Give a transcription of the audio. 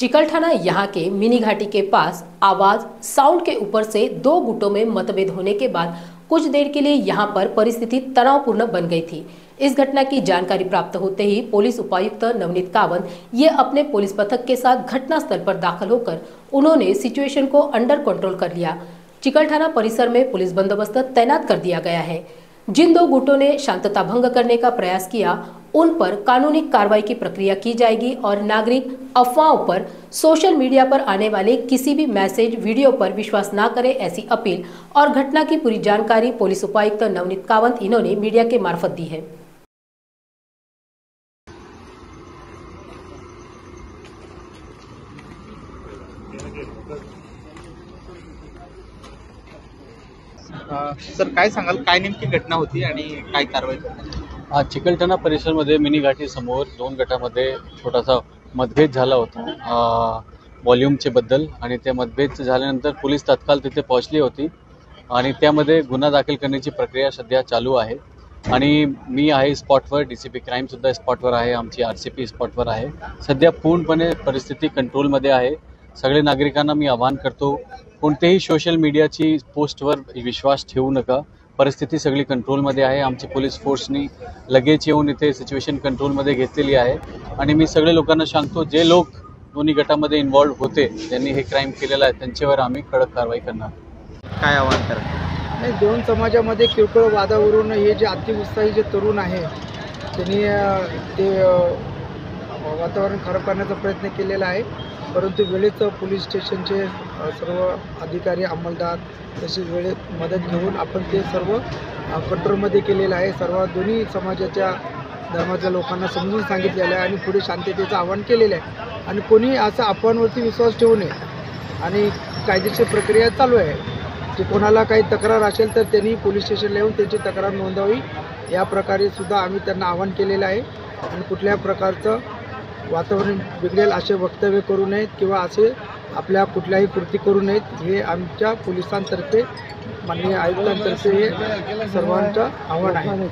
चिकलठाना यहाँ के मिनी घाटी के पास आवाज साउंड के ऊपर से दो गुटों में मतभेद होने के बाद कुछ देर के लिए यहाँ पर परिस्थिति तनावपूर्ण बन गई थी। इस घटना की जानकारी प्राप्त होते ही पुलिस उपायुक्त नवनीत कावंत ये अपने पुलिस पथक के साथ घटनास्थल पर दाखिल होकर उन्होंने सिचुएशन को अंडर कंट्रोल कर लिया। चिकलठाना परिसर में पुलिस बंदोबस्त तैनात कर दिया गया है। जिन दो गुटों ने शांतता भंग करने का प्रयास किया उन पर कानूनी कार्रवाई की प्रक्रिया की जाएगी और नागरिक अफवाहों पर सोशल मीडिया पर आने वाले किसी भी मैसेज वीडियो पर विश्वास न करें, ऐसी अपील और घटना की पूरी जानकारी पुलिस उपायुक्त नवनीत कावंत इन्होंने मीडिया के मार्फत दी है। सर काय सांगाल, काय नेमकी घटना होती आणि काय कारवाई करण्यात? आज चिकलठाणा परिसरमध्ये मिनी घाटी समोर दोन गटामध्ये छोटासा मतभेद झाला होता व्हॉल्यूमचे बद्दल, आणि त्या मतभेद झाल्यानंतर पोलीस तत्काळ तिथे पोहोचली होती आणि त्यामध्ये गुन्हा दाखल करण्याची प्रक्रिया सध्या चालू आहे। आणि मी आहे स्पॉटवर, डीसीपी क्राईम सुद्धा स्पॉटवर आहे, आमची आरसीपी स्पॉटवर आहे। सध्या पूर्णपणे परिस्थिती कंट्रोलमध्ये आहे। सगळे नागरिकांना मी आवाहन करतो, कोणतेही सोशल मीडियाची पोस्टवर विश्वास ठेवू नका। परिस्थिती सगळी कंट्रोलमध्ये आहे। आमची पोलीस फोर्सनी लगेच येऊन इथे सिच्युएशन कंट्रोलमध्ये घेतलेली आहे आणि मी सगळे लोकांना सांगतो, जे लोक दोन्ही गटामध्ये इन्व्हॉल्व होते, त्यांनी हे क्राईम केलेलं आहे, त्यांच्यावर आम्ही कडक कारवाई करणार। काय आवाहन करा? नाही, दोन समाजामध्ये किरकोळ वादावरून हे जे अतिउत्साही जे तरुण आहे त्यांनी ते वातावरण खराब करण्याचा प्रयत्न केलेला आहे, परंतु वेळेत पोलीस स्टेशनचे सर्व अधिकारी अंमलदार तसेच वेळेत मदत घेऊन आपण ते सर्व कंट्रोलमध्ये केलेलं आहे। सर्व दोन्ही समाजाच्या धर्माच्या लोकांना समजून सांगितलेलं आहे आणि पुढे शांततेचं आवाहन केलेलं आहे आणि कोणी असं अफवांवरती विश्वास ठेवू नये आणि कायदेशीर प्रक्रिया चालू आहे। जे कोणाला काही तक्रार असेल तर त्यांनी पोलीस स्टेशनला येऊन त्यांची तक्रार नोंदवावी, या प्रकारे सुद्धा आम्ही त्यांना आवाहन केलेलं आहे। आणि कुठल्या प्रकारचं वातावरण बिघडेल असे वक्तव्य करू नयेत किंवा असे आपल्या कुठल्याही कृती करू नयेत, हे आमच्या पोलिसांतर्फे माननीय आयुक्तांतर्फे हे सर्वांचं आव्हान आहे।